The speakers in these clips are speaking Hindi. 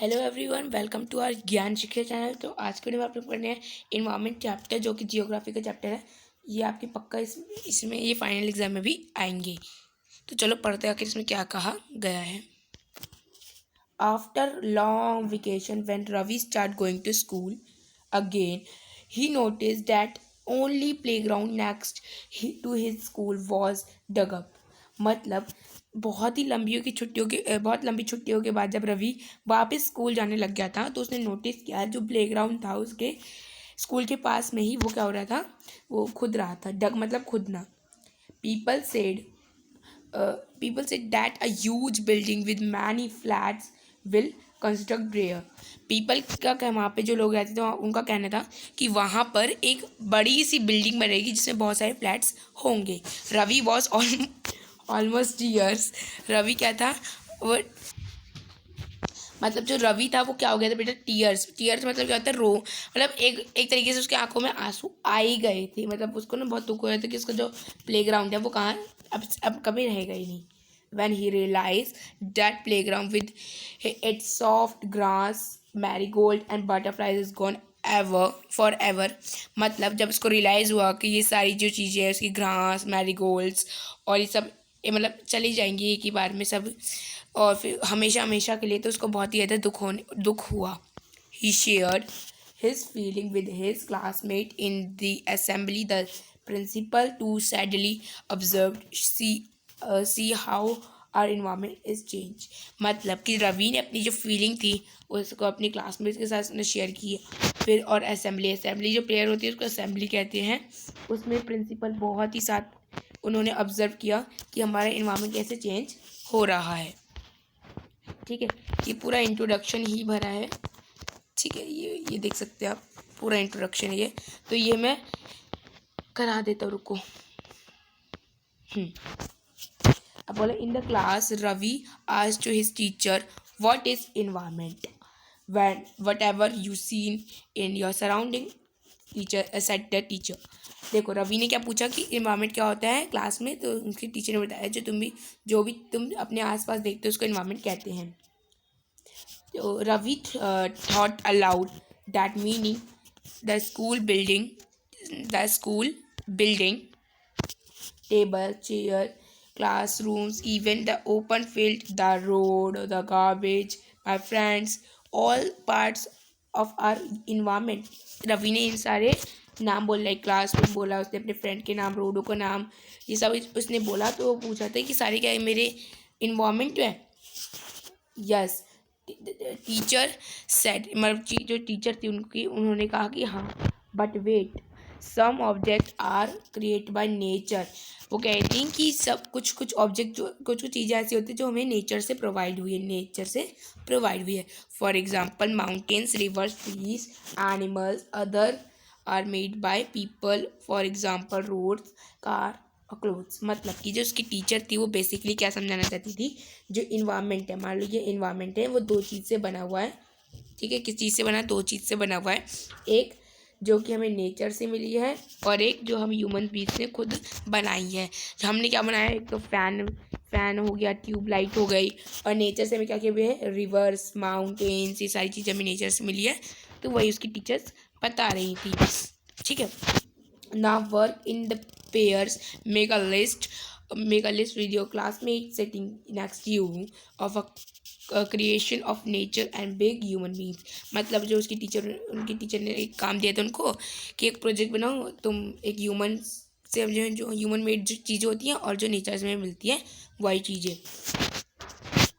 Hello everyone, welcome to our Gyan Shiksha channel. तो आज के वीडियो में आप लोग पढ़ने हैं इन्वायरमेंट चैप्टर, जो कि जियोग्राफी का चैप्टर है। ये आपकी पक्का इसमें ये फाइनल एग्जाम में भी आएंगे। तो चलो पढ़ते हैं आखिर इसमें क्या कहा गया है। After long vacation when Ravi start going to school again, he notice that only playground next to his school was dug up. मतलब बहुत लंबी छुट्टियों के बाद जब रवि वापस स्कूल जाने लग गया था, तो उसने नोटिस किया जो प्लेग्राउंड था उसके स्कूल के पास में ही वो क्या हो रहा था, वो खुद रहा था। डग मतलब खुदना। People said people said that a huge building with many flats will construct there. People का क्या, वहाँ पे जो लोग रहते थे उनका कहना था कि वहाँ पर एक बड़ी सी बिल्डिंग बनेगी जिसमें बहुत सारे फ्लैट्स होंगे। Ravi was almost years. Ravi क्या था वो, मतलब जो रवि था वो क्या हो गया था बेटा, टीयर्स। टीयर्स मतलब क्या होता है, रो। मतलब एक तरीके से उसके आंखों में आंसू आ ही गए थे। मतलब उसको ना बहुत दुख हो रहा था कि उसका जो प्ले ग्राउंड है वो कहाँ अब कभी रहेगा ही नहीं। when he realized that playground with its soft grass, marigold and butterflies is gone ever forever। मतलब जब उसको रियलाइज़ हुआ कि ये सारी जो चीज़ें हैं उसकी ग्रास, मैरीगोल्ड्स और ये सब मतलब चली जाएंगी एक ही बार में सब, और फिर हमेशा हमेशा के लिए, तो उसको बहुत ही ज़्यादा दुख हुआ। He shared his feeling with his classmate in the assembly. The principal too sadly observed, see how our environment is changed। मतलब कि रवि ने अपनी जो फीलिंग थी उसको अपनी क्लासमेट्स के साथ शेयर की। फिर और असेंबली जो प्रेयर होती है उसको असेंबली कहते हैं। उसमें प्रिंसिपल बहुत ही साथ उन्होंने ऑब्जर्व किया कि हमारा इन्वायरमेंट कैसे चेंज हो रहा है। ठीक है, ये पूरा इंट्रोडक्शन ही भरा है। ठीक है, ये देख सकते हैं आप, पूरा इंट्रोडक्शन है ये। तो ये मैं करा देता हूँ, रुको। अब बोले, in the class Ravi asked to his teacher what is environment when whatever you seen in your surrounding. Teacher said the teacher. देखो रवि ने क्या पूछा कि इन्वायरमेंट क्या होता है क्लास में, तो उनकी टीचर ने बताया जो भी तुम अपने आसपास देखते हो उसको इन्वायरमेंट कहते हैं। तो Ravi thought aloud that meaning the school building table, chair, classrooms, even the open field, the road, the garbage, my friends, all parts of our environment। Ravi ने इन सारे नाम बोल रहे, क्लासरूम बोला उसने, अपने फ्रेंड के नाम, रोडों का नाम, ये सब उसने बोला। तो वो पूछा था कि सारे क्या है मेरे इन्वायरमेंट है। यस, टीचर सेड, मतलब जो टीचर थी उनकी, उन्होंने कहा कि हाँ, but wait, some object are create by nature. वो कहती हैं कि सब कुछ ऑब्जेक्ट, जो कुछ चीज़ें ऐसी होती हैं जो हमें नेचर से प्रोवाइड हुई है। For example mountains, rivers, trees, animals. Other are made by people, for example roads, car और क्लोथ्स। मतलब कि जो उसकी टीचर थी वो बेसिकली क्या समझाना चाहती थी, जो इन्वायरमेंट है, मान लो ये इन्वायरमेंट है, वो दो चीज़ से बना हुआ है। ठीक है, किस चीज़ से बना है, दो चीज़ से बना हुआ है। एक जो कि हमें नेचर से मिली है, और एक जो हम ह्यूमन बीइंग्स ने खुद बनाई है। जो हमने क्या बनाया है, एक तो फैन हो गया, ट्यूबलाइट हो गई, और नेचर से हमें क्या किए हुए हैं, रिवर्स, माउंटेन्स, ये सारी चीज़ें हमें नेचर से मिली है। तो वही उसकी टीचर्स बता रही थी। ठीक है, now work in the pairs, make a list with your classmates sitting next to you of a creation of nature and big human beings। मतलब जो उनकी टीचर ने एक काम दिया था उनको कि एक प्रोजेक्ट बनाओ तुम, एक ह्यूमन से जो ह्यूमन मेड जो चीज़ें होती हैं और जो नेचर से मिलती हैं वही चीज़ें।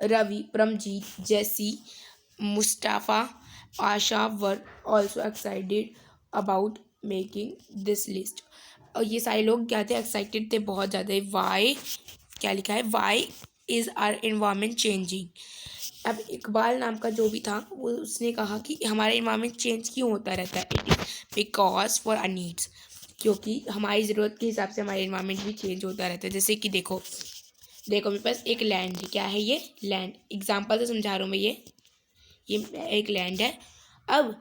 Ravi, Paramjeet, Jesse, Mustafa, Asha were also excited about making this list. और ये सारे लोग क्या थे, एक्साइटेड थे बहुत ज़्यादा। वाई, क्या लिखा है, Y is are environment changing. अब इकबाल नाम का जो भी था वो, उसने कहा कि हमारा इन्वायरमेंट चेंज क्यों होता रहता है। It is because for our needs, क्योंकि हमारी ज़रूरत के हिसाब से हमारा इन्वायरमेंट भी चेंज होता रहता है। जैसे कि देखो मेरे पास एक लैंड है। क्या है ये, लैंड। एग्जाम्पल से समझा रहा हूँ मैं, ये एक लैंड है। अब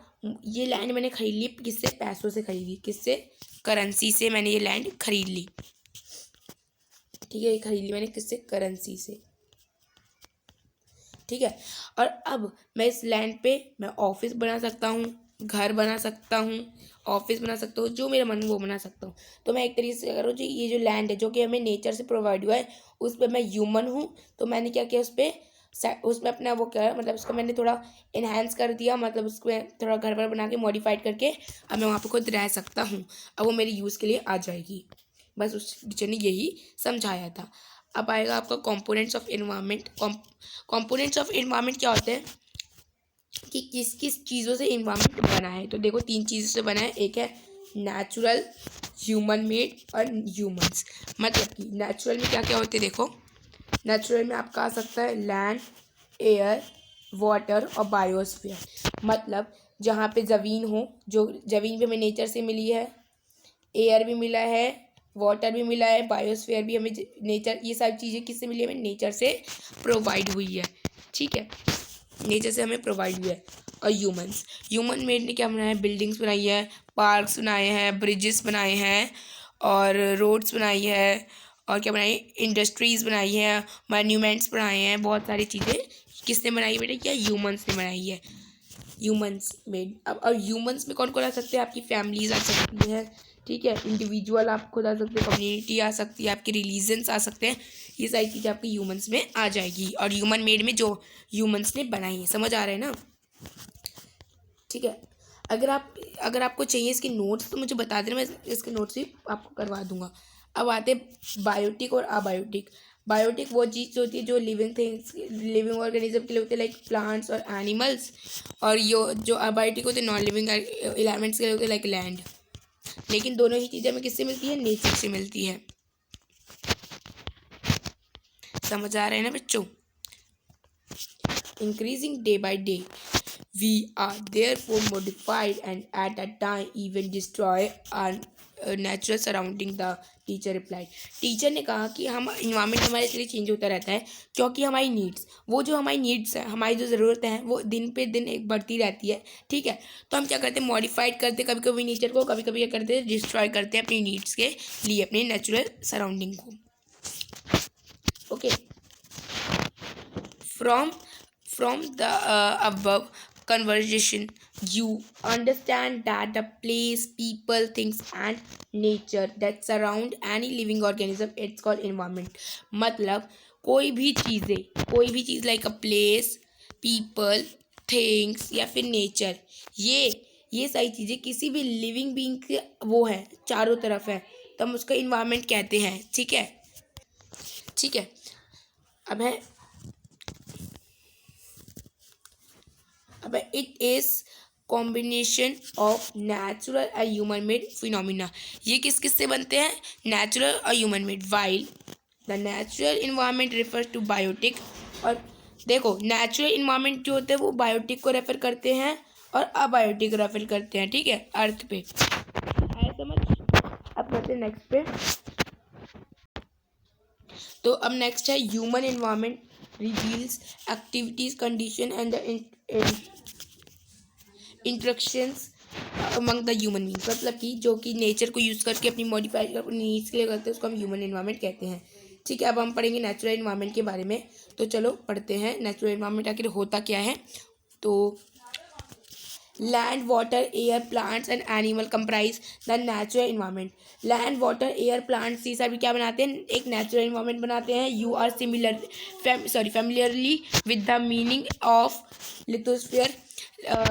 ये लैंड मैंने खरीद ली, किससे, पैसों से खरीदी, किससे, करेंसी से मैंने ये लैंड खरीद ली। ठीक है, ये खरीद ली मैंने किससे, करेंसी से। ठीक है। और अब मैं इस लैंड पे मैं ऑफिस बना सकता हूँ, घर बना सकता हूँ, ऑफिस बना सकता हूँ, जो मेरा मन वो बना सकता हूँ। तो मैं एक तरीके से करूँ जो ये जो लैंड है जो कि हमें नेचर से प्रोवाइड हुआ है, उस पर मैं ह्यूमन हूँ, तो मैंने क्या किया उसमें अपना वो क्या मतलब उसको मैंने थोड़ा इन्हेंस कर दिया, मतलब उसमें थोड़ा घर वर बना के मॉडिफाइड करके अब मैं वहाँ पर खुद रह सकता हूँ। अब वो मेरे यूज़ के लिए आ जाएगी। बस उस टीचर ने यही समझाया था। अब आएगा आपका components of environment. Components of environment क्या होते हैं कि किस किस चीज़ों से इन्वायरमेंट बना है। तो देखो 3 चीज़ों से बना है। एक है नेचुरल, ह्यूमन मेड और ह्यूमंस। मतलब कि नेचुरल में क्या क्या होते हैं देखो, नेचुरल में आपका आ सकता है लैंड, एयर, वाटर और बायोस्फीयर। मतलब जहाँ पे ज़मीन हो, जो ज़मीन पे हमें नेचर से मिली है, एयर भी मिला है, वाटर भी मिला है, बायोस्फीयर भी हमें नेचर, ये सारी चीज़ें किससे मिली है, हमें नेचर से प्रोवाइड हुई है। ठीक है, नेचर से हमें प्रोवाइड हुआ है। और ह्यूमन मेड ने क्या बनाया है, बिल्डिंग्स बनाई है, पार्क्स बनाए हैं, ब्रिजेस बनाए हैं और रोड्स बनाई है, और क्या बनाई, इंडस्ट्रीज़ बनाई है, मॉन्यूमेंट्स बनाए हैं, बहुत सारी चीज़ें किसने बनाई है बेटा, क्या ह्यूमंस ने बनाई है, ह्यूमंस मेड। अब और ह्यूमंस में कौन कौन आ सकते हैं, आपकी फैमिलीज आ सकती है, ठीक है, इंडिविजुअल आप खुद आ सकते हैं, कम्युनिटी आ सकती है, आपके रिलीजन्स आ सकते हैं, ये सारी चीज़ें आपकी ह्यूमंस में आ जाएगी। और ह्यूमन मेड में जो ह्यूमंस ने बनाई है, समझ आ रहा है ना। ठीक है, अगर आपको चाहिए इसके नोट्स तो मुझे बता देना, मैं इसके नोट्स भी आपको करवा दूंगा। अब आते बायोटिक और अबायोटिक। बायोटिक वो चीज़ होती है जो लिविंग थिंग्स, लिविंग ऑर्गेनिज्म के लिए होते हैं, लाइक प्लांट्स और एनिमल्स। और जो अबायोटिक होते हैं नॉन लिविंग एलिमेंट्स के लिए होते हैं, लाइक लैंड। लेकिन दोनों ही चीज़ें हमें किससे मिलती है, नेचर से मिलती है। समझ आ रहे हैं ना बच्चों। Increasing day by day we are therefore modified and at a time even destroy our natural surrounding, the teacher replied. Teacher ने कहा कि हम इन्वायरमेंट हमारे इसलिए चेंज होता रहता है क्योंकि हमारी नीड्स, वो जो हमारी नीड्स है, हमारी जो ज़रूरतें हैं वो दिन पे दिन एक बढ़ती रहती है। ठीक है, तो हम क्या करते हैं, मॉडिफाइड करते कभी कभी नेचर को, कभी कभी क्या करते हैं, डिस्ट्रॉय करते हैं अपनी नीड्स के लिए, अपने नेचुरल सराउंडिंग को। Okay, from the above conversation you understand that the place, people, things and nature that surround any living organism, it's called environment। मतलब कोई भी चीज़ like a place, people, things या फिर नेचर, ये सारी चीज़ें किसी भी लिविंग बीइंग के वो है, चारों तरफ है, तो हम उसका इन्वायरमेंट कहते हैं। ठीक है, ठीक है। अब it is combination of natural और ह्यूमन मेड फिनोमिना। ये किस किस से बनते हैं, नेचुरल और human made. While the natural environment refer to biotic. और देखो नेचुरल इन्वायरमेंट जो होते हैं वो बायोटिक को रेफर करते हैं और अबायोटिक को रेफर करते हैं। ठीक है, अर्थ पे आया समझ। अब बढ़ते नेक्स्ट पे। तो अब नेक्स्ट है human environment reveals activities, condition and the interactions among the human beings. मतलब कि जो कि नेचर को यूज़ करके अपनी मॉडिफाई कर अपनी नीड्स के लिए करते हैं, उसको हम ह्यूमन इन्वायरमेंट कहते हैं। ठीक है, अब हम पढ़ेंगे नेचुरल इन्वायरमेंट के बारे में। तो चलो पढ़ते हैं नेचुरल इन्वायरमेंट आखिर होता क्या है। तो land, water, air, plants and animal comprise the natural environment. Land, water, air, plants ये सभी क्या बनाते हैं, एक नेचुरल इन्वायरमेंट बनाते हैं। You are familiarly with the meaning of lithosphere,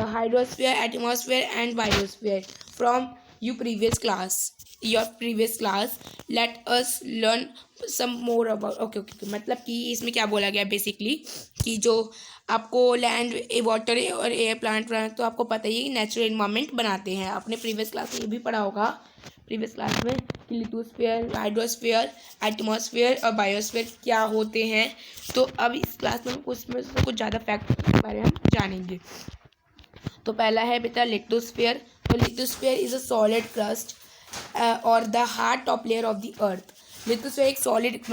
hydrosphere, atmosphere and biosphere from your previous class. Let us learn some more about okay। मतलब कि इसमें क्या बोला गया बेसिकली कि जो आपको लैंड, वाटर और एयर, प्लांट तो आपको पता ही है कि नेचुरल इन्वायरमेंट बनाते हैं। आपने प्रीवियस क्लास में ये भी पढ़ा होगा, प्रीवियस क्लास में, कि लिथोस्फीयर, हाइड्रोस्फीयर, एटमॉस्फेयर और बायोस्फीयर क्या होते हैं। तो अब इस क्लास में उसमें से कुछ ज़्यादा फैक्ट के बारे में हम जानेंगे। तो पहला है बेटा लिथोस्फीयर। तो lithosphere is a solid crust और the hard top layer of the earth. Lithosphere एक सॉलिड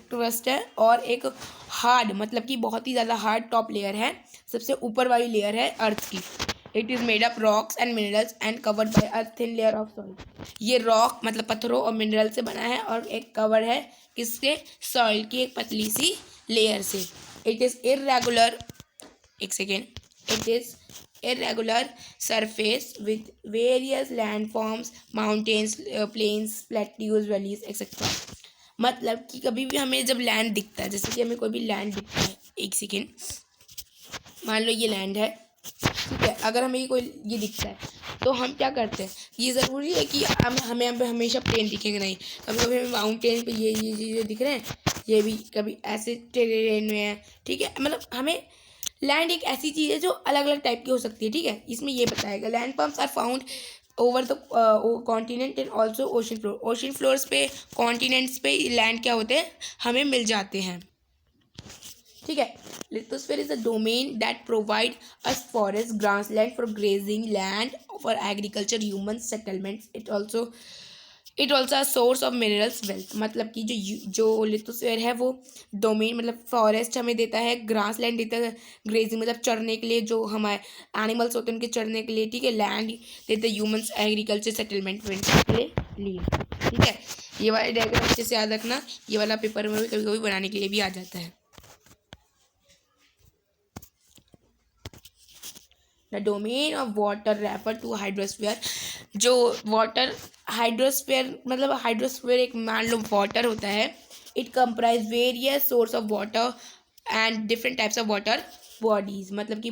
क्रस्ट है और एक हार्ड मतलब कि बहुत ही ज़्यादा हार्ड टॉप लेयर है, सबसे ऊपर वाली लेयर है अर्थ की। It is made up rocks and minerals and covered by a thin layer of soil. ये रॉक मतलब पत्थरों और मिनरल से बना है और एक कवर है किसके, सॉइल की एक पतली सी लेयर से। इट इज़ इरेगुलर, एक second, it is irregular surface with various landforms, mountains, plains, plateaus, valleys, etc. मतलब कि कभी भी हमें जब लैंड दिखता है, जैसे कि हमें कोई भी लैंड दिखता है, एक सेकेंड, मान लो ये लैंड है, ठीक है, अगर हमें ये दिखता है तो हम क्या करते हैं, ये ज़रूरी है कि हमें हमेशा प्लेन दिखेंगे नहीं, कभी कभी हमें माउंटेन पे ये दिख रहे हैं, ये भी कभी ऐसे टेरेन में है, ठीक है, मतलब हमें लैंड एक ऐसी चीज़ है जो अलग अलग टाइप की हो सकती है, ठीक है, इसमें ये बताएगा landforms are found over the continent and also ocean floor. Ocean floors पे, कॉन्टिनेंट्स पे लैंड क्या होते हैं, हमें मिल जाते हैं, ठीक है। Lithosphere is a domain that provide us forest, grassland for grazing, land for agriculture, human settlements, it also a source of minerals wealth. मतलब कि जो लिथोस्फीयर है वो डोमेन, मतलब फॉरेस्ट हमें देता है, ग्रास लैंड देता है ग्रेजिंग मतलब चरने के लिए, जो हमारे एनिमल्स होते हैं उनके चरने के लिए, ठीक है, लैंड देते हैं ह्यूमंस एग्रीकल्चर सेटलमेंट के लिए, ठीक है। ये वाला डायग्राम अच्छे से याद रखना, ये वाला पेपर में भी कभी कभी बनाने के लिए भी आ जाता है। The domain of water refer to hydrosphere. जो वाटर, हाइड्रोस्फीयर मतलब हाइड्रोस्फीयर एक, मान लो वाटर होता है, it comprise various source of water and different types of water bodies. मतलब कि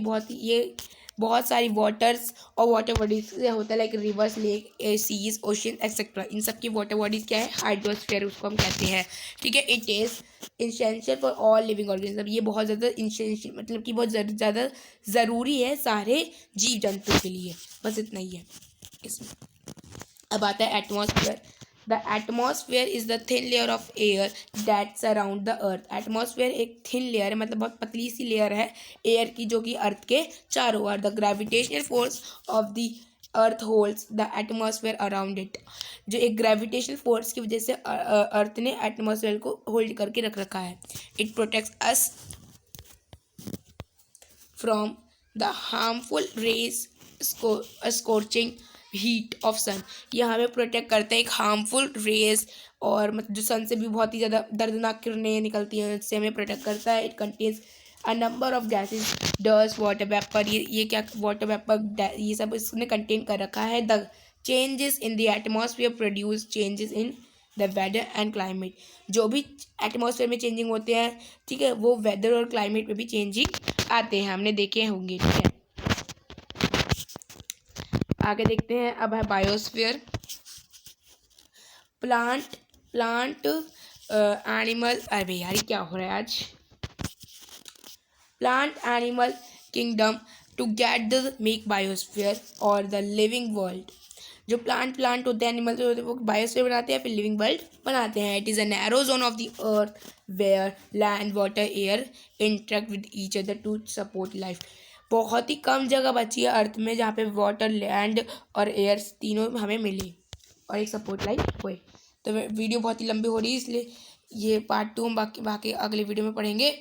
बहुत सारी वाटर्स और वाटर बॉडीज से होता है, like rivers, lake, seas, ocean etcetera. इन सब की वाटर बॉडीज क्या है, हाइड्रोस्फीयर उसको हम कहते हैं, ठीक है। It is essential for all living organism. ये बहुत ज़्यादा इसेंशियल मतलब कि बहुत ज़्यादा ज़रूरी है सारे जीव जंतु के लिए, बस इतना ही है इसमें। अब आता है atmosphere. The atmosphere is the thin layer of air that surround the earth. Atmosphere एक थिन लेयर है, मतलब बहुत पतली सी लेयर है एयर की, जो कि अर्थ के चारों ओर। The gravitational force of the earth holds the atmosphere around it. जो एक ग्रेविटेशनल फोर्स की वजह से अर्थ ने एटमॉस्फेयर को होल्ड करके रख रखा है। It protects us from the harmful rays, scorching heat of sun. ये हमें प्रोटेक्ट करता है एक हार्मफुल रेज, और मतलब जो सन से भी बहुत ही ज़्यादा दर्दनाक किरणें निकलती हैं, इससे हमें प्रोटेक्ट करता है। It contains a number of gases, dust, water vapour, ये क्या, वाटर वेपर, ये सब इसने कंटेन कर रखा है। The changes in the atmosphere produce changes in the weather and climate. जो भी एटमॉस्फेयर में चेंजिंग होते हैं, ठीक है, वो वेदर और क्लाइमेट में भी चेंजिंग आते हैं, हमने देखे होंगे, ठीक है। आगे देखते हैं, अब है बायोस्फीयर। प्लांट एनिमल, अरे यार ये क्या हो रहा है आज, plant animal kingdom together make biosphere और द लिविंग वर्ल्ड। जो प्लांट होते हैं, एनिमल जो होते हैं, वो बायोस्फीयर बनाते हैं, फिर लिविंग वर्ल्ड बनाते हैं। It is a narrow zone of the earth where land, water, air interact with each other to support life. बहुत ही कम जगह बची है अर्थ में जहाँ पे वाटर, लैंड और एयर तीनों हमें मिले और एक सपोर्ट लाइफ हुए। तो वीडियो बहुत ही लंबी हो रही है, इसलिए ये पार्ट 2 हम बाकी अगले वीडियो में पढ़ेंगे।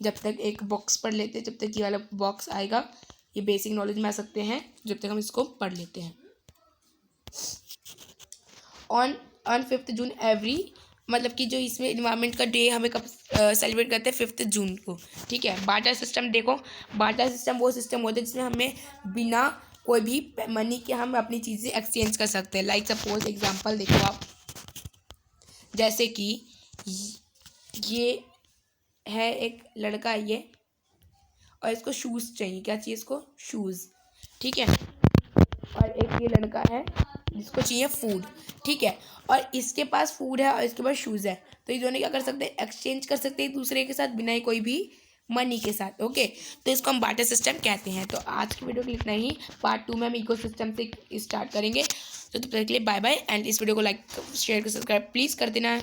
जब तक एक बॉक्स पढ़ लेते हैं, जब तक ये वाला बॉक्स आएगा, ये बेसिक नॉलेज में आ सकते हैं, जब तक हम इसको पढ़ लेते हैं। ऑन 5 जून एवरी, मतलब कि जो इसमें इन्वायरमेंट का डे हमें कब सेलिब्रेट करते हैं, 5 जून को, ठीक है। बार्टर सिस्टम देखो, बार्टर सिस्टम वो सिस्टम होता है जिसमें हमें बिना कोई भी मनी के हम अपनी चीज़ें एक्सचेंज कर सकते हैं। लाइक सपोज एग्जांपल देखो आप, जैसे कि ये है एक लड़का, ये, और इसको शूज़ चाहिए, क्या चाहिए इसको, शूज़, ठीक है। और एक ये लड़का है जिसको चाहिए फूड, ठीक है, और इसके पास फूड है और इसके पास शूज़ है, तो ये दोनों क्या कर सकते हैं, एक्सचेंज कर सकते हैं एक दूसरे के साथ बिना कोई भी मनी के साथ, ओके। तो इसको हम बार्टर सिस्टम कहते हैं। तो आज की वीडियो के लिए इतना ही, पार्ट 2 में हम इको सिस्टम से स्टार्ट करेंगे। तो तब तक के लिए बाय बाय, एंड इस वीडियो को लाइक, शेयर, सब्सक्राइब प्लीज़ कर देना है।